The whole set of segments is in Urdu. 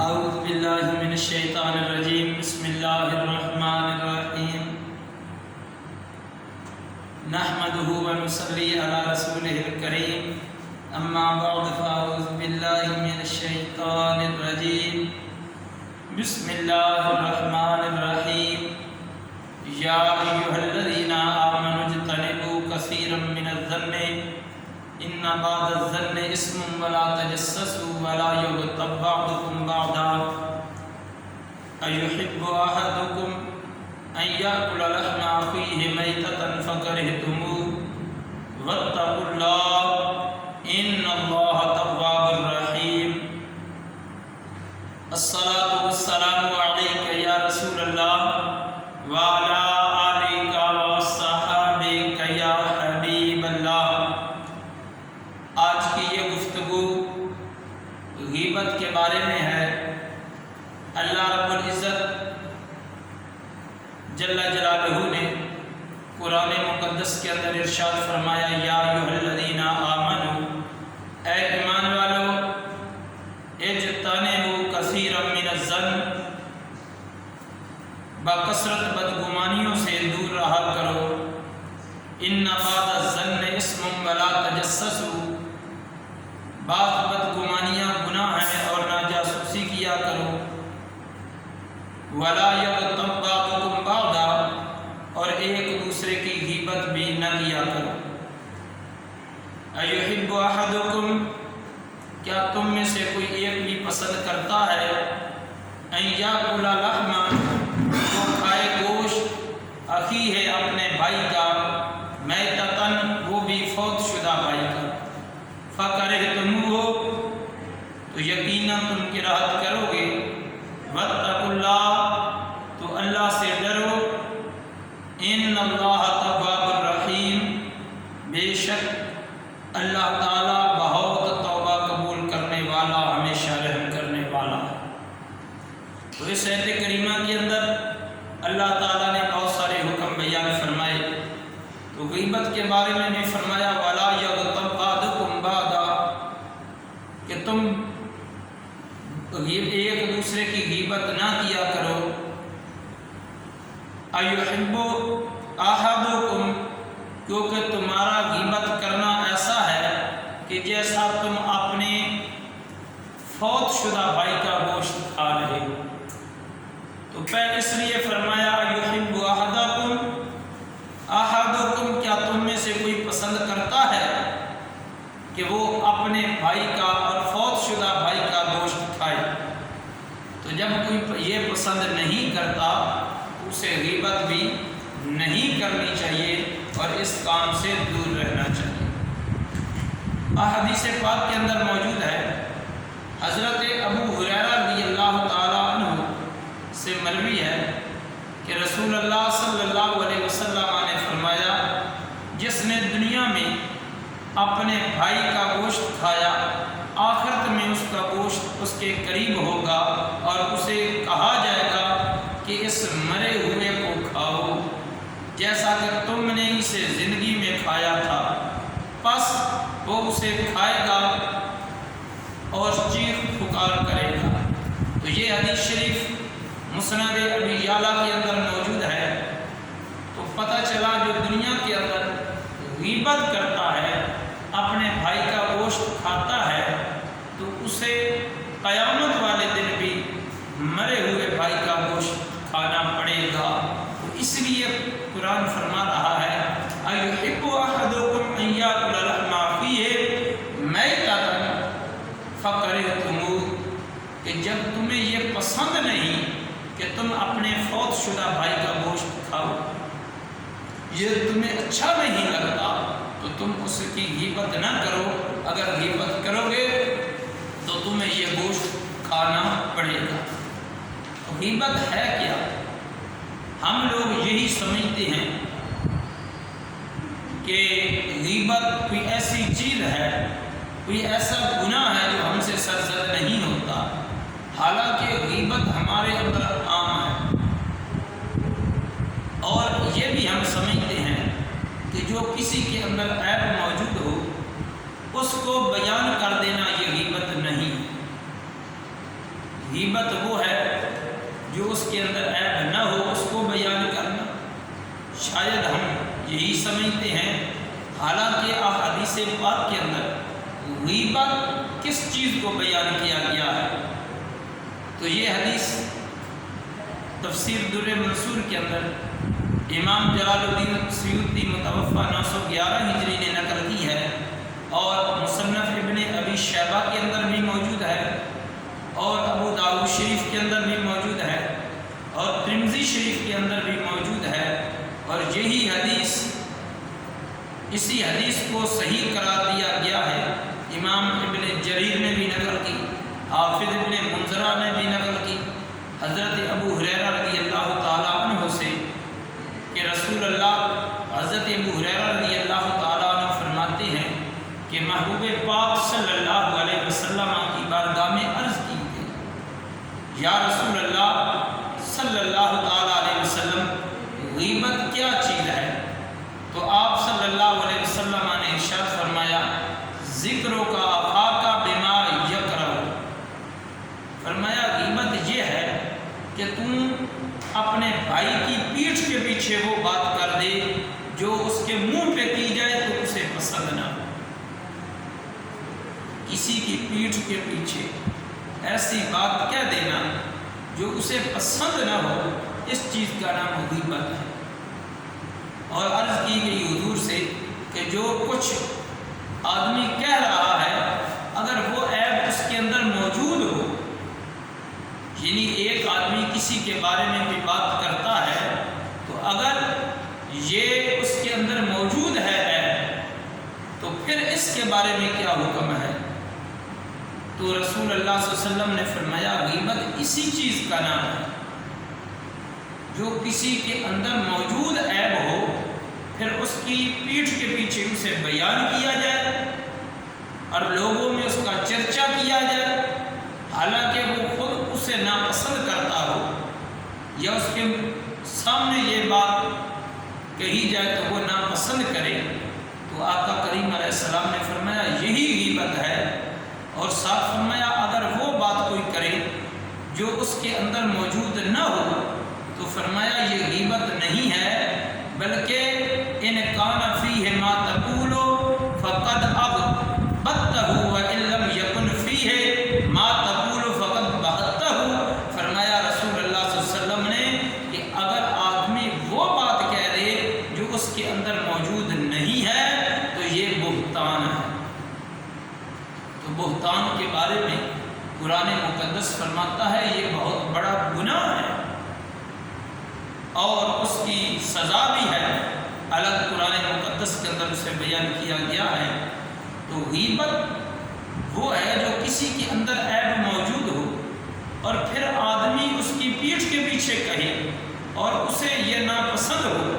اعوذ باللہ من الشیطان الرجیم بسم اللہ الرحمن الرحیم نحمده ونصلی علی رسولہ الکریم اما بعد فاعوذ باللہ من الشیطان الرجیم بسم اللہ الرحمن الرحیم یا ایھا الذین آمنوا اجتنبوا کثیرا من الظن ان بعض الظن اسم ولا تجسسوا ولا یغتب بعضکم بعضا ایحب احدکم ان یأکل لحم اخیہ میتۃ فکرہتموہ واتقوا اللہ ان اللہ تواب رحیم۔ الصلاۃ والسلام علیک یا رسول اللہ وعلی آلک وصحابک یا حبیب اللہ۔ آج کی یہ گفتگو غیبت کے بارے میں ہے۔ اللہ رب العزت جل جلالہ نے قرآن مقدس کے اندر ارشاد فرمایا یا ایھا الذین آمنوا، اے ایمان والو، اجتنبوا کثیرا من الظن، بکثرت بدگمانیوں سے دور رہا کرو۔ ان بعض الظن اسم ولا تجسسوا، بعض بدگمانیاں گناہ ہیں اور نہ جاسوسی کیا کرو۔ ولا یغتب بعضکم بعضا، اور ایک دوسرے کی غیبت بھی نہ کیا کرو۔ ایحب احدکم، کیا تم میں سے کوئی ایک بھی پسند کرتا ہے ان یأکل لحم، وہ کھائے گوشت، اخی ہے اپنے بھائی کا، میتۃ، وہ بھی فوت شدہ بھائی کا، فکرہتموہ، تو یقیناً تم کراہت کرو گے، واتقوا اللہ، تو اللہ سے ڈرو، ان اللہ تواب رحیم، بے شک اللہ تعالیٰ بہت توبہ قبول کرنے والا، ہمیشہ رحم کرنے والا ہے۔ تو اس آیت کریمہ کے اندر اللہ تعالیٰ نے بہت سارے حکم بیان فرمائے۔ تو غیبت کے بارے میں بھی فرمایا وَلَا يَغْتَبْ بَعْضُكُمْ بَعْضًا، کہ تم ایک دوسرے کی غیبت نہ کیا کرو۔ أَيُحِبُّ أَحَدُكُمْ، کیونکہ تمہارا غیبت کرنا ایسا ہے کہ جیسا تم اپنے فوت شدہ بھائی کا گوشت کھا رہے ہو۔ تو پہلے اس لیے فرمایا أَيُحِبُّ أَحَدَكُمْ، أَحَدُكُمْ، کیا تم میں سے کوئی پسند کرتا ہے کہ وہ اپنے بھائی کا اور فوت شدہ بھائی کا گوشت کھائے؟ تو جب کوئی یہ پسند نہیں کرتا اسے غیبت بھی نہیں کرنی چاہیے اور اس کام سے دور رہنا چاہیے۔ احادیث پاک کے اندر موجود ہے، حضرت ابو ہریرہ رضی اللہ تعالیٰ عنہ سے مروی ہے کہ رسول اللہ صلی اللہ علیہ وسلم نے فرمایا جس نے دنیا میں اپنے بھائی کا گوشت کھایا، آخرت میں اس کا گوشت اس کے قریب ہوگا اور اسے کہا جائے گا کہ اس مرے ہوئے کو کھاؤ جیسا کہ تم نے اسے زندگی میں کھایا تھا، پس وہ اسے کھائے گا اور چیخ پکار کرے گا۔ تو یہ حدیث شریف مسند ابی یعلا کے اندر موجود ہے۔ تو پتہ چلا جو دنیا کے اندر غیبت کرتا ہے، اپنے بھائی کا گوشت کھاتا ہے، تو اسے قیامت والے دن بھی مرے ہوئے بھائی کا گوشت کھانا پڑے گا۔ تو اس لیے قرآن فرما رہا ہے أَيُحِبُّ أَحَدُكُمْ أَن يَأْكُلَ لَحْمَ أَخِيهِ مَيْتَةً فَكَرِهْتُمُوهُ، کہ جب تمہیں یہ پسند نہیں کہ تم اپنے فوت شدہ بھائی کا گوشت کھاؤ، یہ تمہیں اچھا نہیں لگتا، تو تم اس کی غیبت نہ کرو۔ اگر غیبت کرو گے تو تمہیں یہ گوشت کھانا پڑے گا۔ غیبت ہے کیا؟ ہم لوگ یہی سمجھتے ہیں کہ غیبت کوئی ایسی چیز ہے، کوئی ایسا گناہ ہے جو ہم سے سرزد نہیں ہوتا، حالانکہ غیبت ہمارے اندر عام ہے۔ اور یہ بھی ہم سمجھتے ہیں کہ جو کسی کے اندر عیب موجود ہو اس کو بیان کر دینا یہ غیبت نہیں۔ غیبت وہ ہے جو اس کے اندر عیب نہ ہو اس کو بیان کرنا۔ شاید ہم یہی سمجھتے ہیں، حالانکہ احادیث پاک کے اندر غیبت کس چیز کو بیان کیا گیا ہے؟ تو یہ حدیث تفسیر در منصور کے اندر امام جلال الدین سیوطی متوفہ 911 ہجری نے نقل کی ہے، اور مصنف ابن ابی شیبہ کے اندر بھی موجود ہے، اور ابو داؤد شریف کے اندر بھی موجود ہے، اور ترمذی شریف کے اندر بھی موجود ہے۔ اور یہی حدیث، اسی حدیث کو صحیح قرار دیا گیا ہے امام ابن جریر نے بھی نقل کی، حافظ ابن منذرہ نے بھی نقل کی حضرت ابو ہریرہ رضی اللہ تعالیٰ عنہ سے کہ رسول اللہ حضرت ابو ہریرہ رضی اللہ تعالیٰ عنہ فرماتے ہیں کہ محبوب پاک صلی اللہ علیہ وسلم کی بارگاہ میں عرض کی گئی، یا رسول اللہ صلی اللہ تعالیٰ علیہ وسلم، غیبت کیا چیز ہے؟ تو آپ صلی اللہ علیہ وسلم نے ارشاد فرمایا، ذکروں کا اخاک بما یکرہ، فرمایا غیبت یہ ہے کہ تم اپنے بھائی کی پیٹھ کے پیچھے وہ بات کر دے جو اس کے منہ پہ کی جائے تو اسے پسند نہ ہو۔ کسی کی پیٹھ کے پیچھے ایسی بات کہہ دینا جو اسے پسند نہ ہو، اس چیز کا نام غیبت ہے۔ اور عرض کی گئی حضور سے کہ جو کچھ آدمی کہہ رہا ہے اگر وہ عیب اس کے اندر موجود ہو، یعنی ایک آدمی کسی کے بارے میں کوئی بات کرتا ہے تو اگر یہ اس کے اندر موجود ہے عیب، تو پھر اس کے بارے میں کیا حکم ہے؟ تو رسول اللہ صلی اللہ علیہ وسلم نے فرمایا غیبت اسی چیز کا نام ہے جو کسی کے اندر موجود عیب ہو، پھر اس کی پیٹھ کے پیچھے اسے بیان کیا جائے اور لوگوں میں اس کا چرچا کیا جائے، حالانکہ وہ خود اسے ناپسند کرتا ہو، یا اس کے سامنے یہ بات کہی جائے تو وہ ناپسند کرے۔ تو آقا کریم علیہ السلام نے فرمایا یہی غیبت ہے، اور ساتھ فرمایا اگر وہ بات کوئی کرے جو اس کے اندر موجود نہ ہو تو فرمایا یہ غیبت نہیں ہے، بلکہ ان کان فیہ ما تقول فقد ابطہ وان لم یکن فیہ ما تقول فقد بہتہ، فرمایا رسول اللہ صلی اللہ علیہ وسلم نے کہ اگر آدمی وہ بات کہہ دے جو اس کے اندر موجود نہیں ہے تو یہ بہتان ہے۔ تو بہتان کے بارے میں قرآن مقدس فرماتا ہے یہ بہت بڑا گناہ ہے اور اس کی سزا بھی ہے، الگ قرآن مقدس کے اندر اسے بیان کیا گیا ہے۔ تو غیبت وہ ہے جو کسی کے اندر عیب موجود ہو اور پھر آدمی اس کی پیٹھ کے پیچھے کہے اور اسے یہ ناپسند ہو،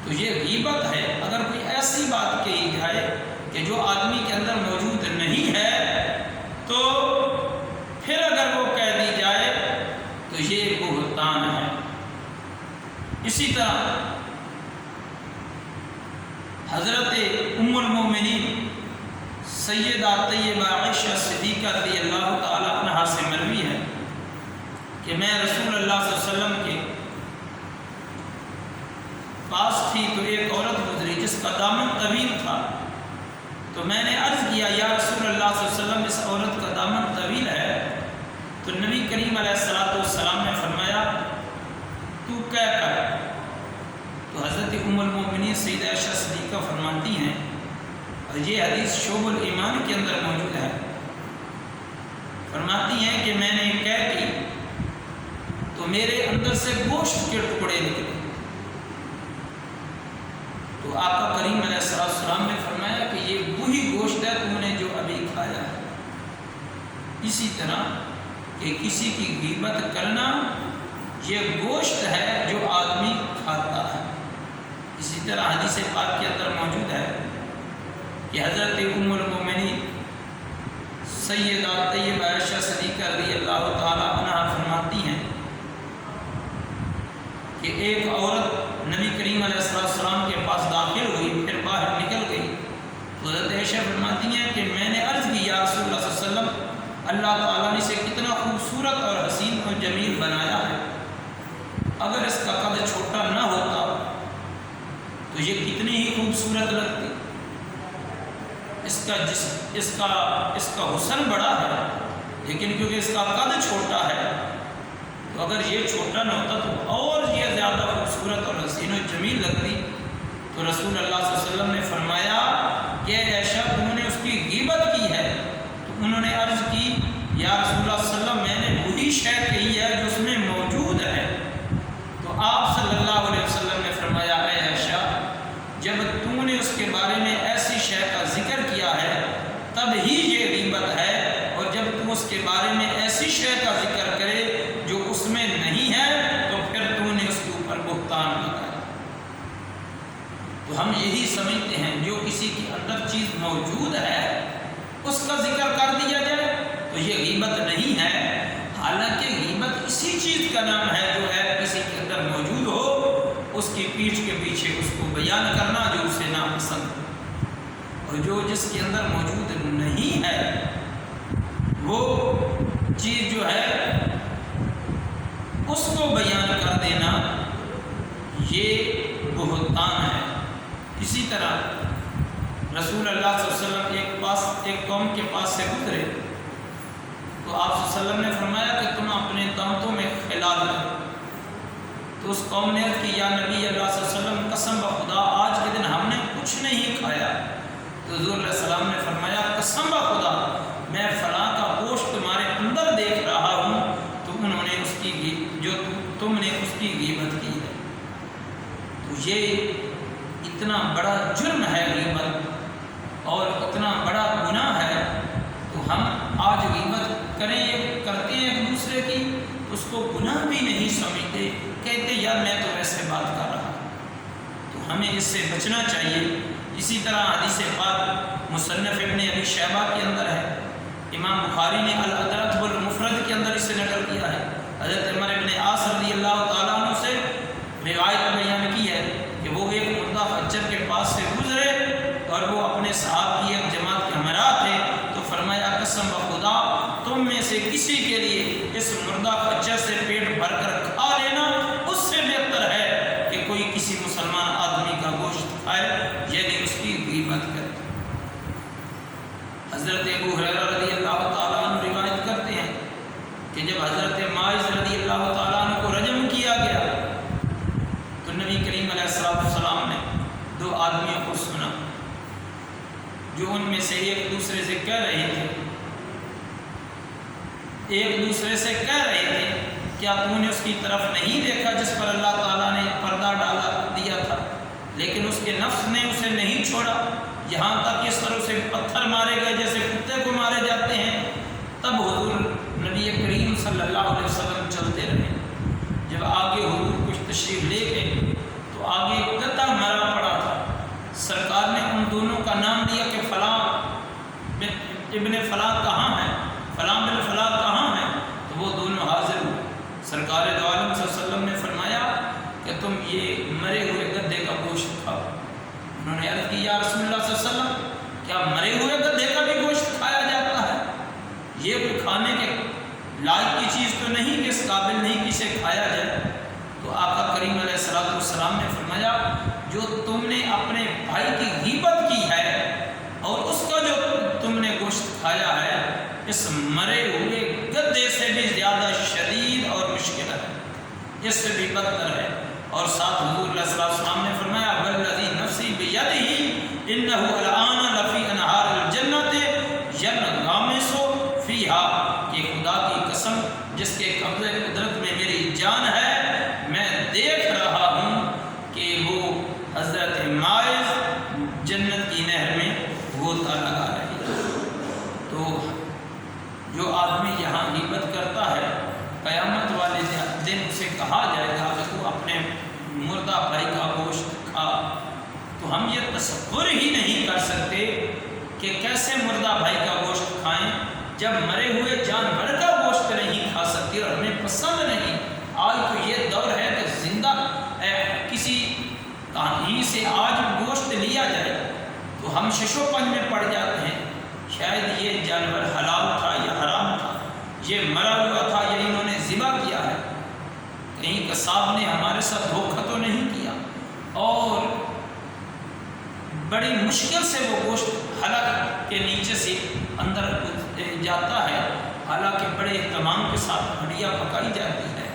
تو یہ غیبت ہے۔ اگر کوئی ایسی بات کہی جائے کہ جو آدمی کے اندر موجود نہیں ہے تو پھر اگر وہ کہہ دی جائے تو یہ بہتان ہے۔ اسی طرح حضرت ام المومنین سیدہ طیبہ عائشہ صدیقہ رضی اللہ تعالیٰ عنہا سے مروی ہے کہ میں رسول اللہ صلی اللہ علیہ وسلم کے پاس تھی تو ایک عورت گزری جس کا دامن طویل تھا، تو میں نے عرض کیا یا رسول اللہ صلی اللہ علیہ وسلم اس عورت کا دامن طویل ہے، تو نبی کریم علیہ السلام نے فرمایا تو کیا کر؟ تو حضرت ام المومنین سیدہ عائشہ صدیقہ فرماتی ہیں، اور یہ حدیث شعب الایمان کے اندر موجود ہے، فرماتی ہیں کہ میں نے کہہ کی تو میرے اندر سے گوشت کے ٹکڑے نکلے، تو آقا کریم علیہ السلام نے فرمایا کہ یہ وہی گوشت ہے تم نے جو ابھی کھایا ہے۔ اسی طرح کہ کسی کی غیبت کرنا یہ گوشت ہے جو آدمی کھاتا ہے۔ اسی طرح حدیث پاک کے اندر موجود ہے کہ حضرت ام المومنین سیدہ طیبہ عائشہ صدیقہ رضی اللہ تعالیٰ عنہا فرماتی ہیں کہ ایک عورت نبی کریم علیہ السلام کے پاس داخل ہوئی، پھر باہر نکل گئی، تو حضرت عائشہ فرماتی ہیں کہ میں نے عرض کی یا رسول اللہ صلی اللہ علیہ وسلم اللہ تعالیٰ نے اسے کتنا خوبصورت اور حسین اور جمیل بنایا ہے۔ اگر اس کا قد چھوٹا نہ ہوتا تو یہ کتنی ہی خوبصورت لگتی۔ اس کا حسن بڑا ہے، لیکن کیونکہ اس کا قد چھوٹا ہے تو اگر یہ چھوٹا نہ ہوتا تو اور یہ زیادہ خوبصورت اور حسین و جمیل لگتی۔ تو رسول اللہ صلی اللہ علیہ وسلم نے فرمایا کہ عائشہ تم نے اس کی غیبت کی ہے۔ تو انہوں نے عرض کی یا رسول اللہ صلی اللہ علیہ وسلم میں نے وہی شے کہی ہے جو اس میں موجود ہے۔ تو آپ صلی اللہ علیہ وسلم نے فرمایا اے عائشہ جب تم نے اس کے بارے میں ایسی شے کا ذکر کیا ہے تب ہی یہ غیبت ہے، اور جب تم اس کے بارے میں ایسی شے کا ذکر کرے جو اس میں نہیں ہے تو پھر تم نے اس کے اوپر بہتان لگایا۔ تو ہم یہی سمجھتے ہیں جو کسی کے اندر چیز موجود ہے اس کا ذکر کر دیا جائے تو یہ غیبت نہیں ہے، حالانکہ غیبت اسی چیز کا نام ہے جو ہے کسی کے اندر موجود ہو، اس کی پیٹھ کے پیچھے اس کو بیان کرنا جو اسے ناپسند ہو، اور جو جس کے اندر موجود نہیں ہے وہ چیز جو ہے اس کو بیان کر دینا یہ بہتان ہے۔ اسی طرح رسول اللہ صلی اللہ علیہ وسلم ایک قوم کے پاس سے گزرے تو آپ صلی اللہ علیہ وسلم نے فرمایا کہ تم اپنے دانتوں میں خلال کرو۔ تو اس قوم نے عرض کی یا نبی اللہ صلی اللہ علیہ وسلم قسم بخدا آج کے دن ہم نے کچھ نہیں کھایا۔ تو حضور علیہ السلام نے فرمایا قسم بخدا میں فلاں کا گوشت تمہارے اندر دیکھ رہا ہوں، تو انہوں نے تم نے اس کی غیبت کی ہے۔ تو یہ اتنا بڑا جرم ہے غیبت اور اتنا بڑا گناہ ہے، تو ہم آج غیبت کرتے ہیں ایک دوسرے کی، اس کو گناہ بھی نہیں سمجھتے، کہتے یار میں تو ویسے بات کر رہا ہوں۔ تو ہمیں اس سے بچنا چاہیے۔ اسی طرح حدیث پاک مصنف ابن ابی شیبہ کے اندر ہے، امام بخاری نے الادب المفرد کے اندر اسے نقل کیا ہے، حضرت عمر بن عاص رضی اللہ تعالیٰ عنہ سے روایت بیان کی ہے کہ وہ ایک مردہ خچر کے پاس سے گزرے اور وہ اپنے صحابہ کی ایک جماعت کے ہمراہ تھے، تو فرمایا قسم بخدا تم میں سے کسی کے لیے اس مردہ خچر سے پیٹ بھر کر کھا لینا اس سے بہتر ہے کہ کوئی کسی مسلمان آدمی کا گوشت کھائے، یعنی اس کی غیبت کرے۔ حضرت ابو ہریرہ رضی اللہ تعالیٰ عنہ روایت کرتے ہیں کہ جب حضرت ماعز رضی اللہ تعالیٰ عنہ کو رجم کیا گیا تو نبی کریم علیہ السلام نے دو آدمیوں کو سنا جو ان میں سے ایک دوسرے سے کہہ رہے تھے کیا تم نے اس کی طرف نہیں دیکھا جس پر اللہ تعالیٰ نے پردہ ڈالا دیا تھا، لیکن اس کے نفس نے اسے نہیں چھوڑا، یہاں تک کہ اس طرح سے پتھر مارے گئے جیسے کتے کو مارے جاتے ہیں۔ تب حضور نبی کریم صلی اللہ علیہ وسلم چلتے رہے۔ جب آگے حضور کچھ تشریف لے گئے تو آگے گدھا مرا پڑا تھا، سرکار نے ان دونوں کا نام لیا کہ فلاں ابن فلاں کہاں ہے، فلاں بن فلاں کہاں ہے، تو وہ دونوں حاضر ہوئے۔ سرکار دو عالم صلی اللہ علیہ وسلم نے فرمایا کہ تم یہ مرے ہوئے گدھے کا گوشت کھاؤ۔ انہوں نے عرض کی یا رسول اللہ صلی اللہ علیہ وسلم کیا مرے ہوئے گدھے کا بھی گوشت کھایا جاتا ہے؟ یہ کوئی کھانے کے لائق کی چیز تو نہیں کہ اس قابل نہیں کہ اسے کھایا جائے۔ تو آقا کریم علیہ السلام نے فرمایا جو تم نے اپنے بھائی کی غیبت کی ہے اور اس کا جو تم نے گوشت کھایا ہے اس مرے ہوئے گدھے سے بھی زیادہ شدید اور مشکل ہے، اس سے بھی بدتر ہے۔ اور ساتھ حضور علیہ السلام نے فرمایا والذی نفسی بیدہ انہ الآن لفی انہار الجنت ینغمس فیہا، کہ خدا کی قسم جس کے قبضے قدرت میں میری جان ہے میں دیکھ رہا ہوں کہ وہ حضرت ماعز جنت کی نہر میں غوطہ لگا رہی ہے۔ تو جو آدمی یہاں غیبت کرتا ہے قیامت والے دن اسے کہا جائے گا کہ تو اپنے مردہ بھائی کا گوشت کھا۔ تو ہم یہ تصور ہی نہیں کر سکتے کہ کیسے مردہ بھائی کا گوشت کھائیں جب مرے ہوئے جانور کا گوشت نہیں کھا سکتے اور ہمیں پسند نہیں۔ آج تو یہ دور ہے کہ زندہ کسی کہیں سے آج گوشت لیا جائے تو ہم شش و پنج میں پڑ جاتے ہیں، شاید یہ جانور حلال تھا یا حرام تھا یہ مرا ہوا تھا، یہ انہوں نے ذبح کیا ہے، کہیں قصاب نے ہمارے ساتھ دھوکہ تو نہیں کیا، اور بڑی مشکل سے وہ گوشت حلق کے نیچے سے اندر جاتا ہے، حالانکہ بڑے اہتمام کے ساتھ ہڈیاں پکائی جاتی ہے،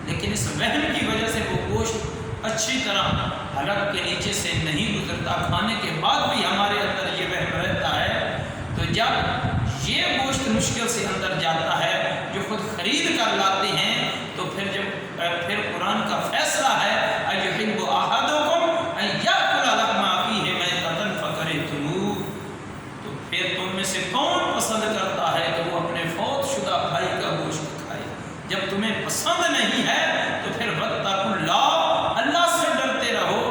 لیکن اس وہم کی وجہ سے وہ گوشت اچھی طرح حلق کے نیچے سے نہیں گزرتا، کھانے کے بعد بھی ہمارے اندر یہ وہم رہتا ہے۔ تو جب یہ گوشت مشکل سے اندر جاتا ہے، جو خود خرید کر لاتے ہیں، تو پھر قرآن کا فیصلہ ہے اَيُحِبُّ أَحَدُكُمْ أَن يَأْكُلَ لَحْمَ أَخِيهِ مَيْتَةً فَكَرِهْتُمُوهُ، تو پھر تم میں سے کون پسند کرتا ہے کہ وہ اپنے فوت شدہ بھائی کا گوشت کھائے؟ جب تمہیں پسند نہیں ہے تو پھر وَاتَّقُوا اللَّهَ، اللہ سے ڈرتے رہو،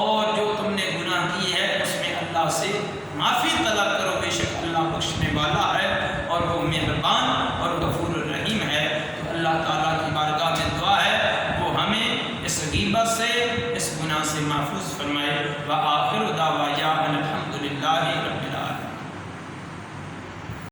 اور جو تم نے گناہ کی ہے اس میں اللہ سے معافی طلب کرو، بے شک اللہ بخشنے والا ہے اور وہ مہربان اور غفور الرحیم ہے۔ تو اللہ تعالیٰ کی بارگاہ میں دعا ہے وہ ہمیں اس غیبت سے، اس گناہ سے محفوظ فرمائے۔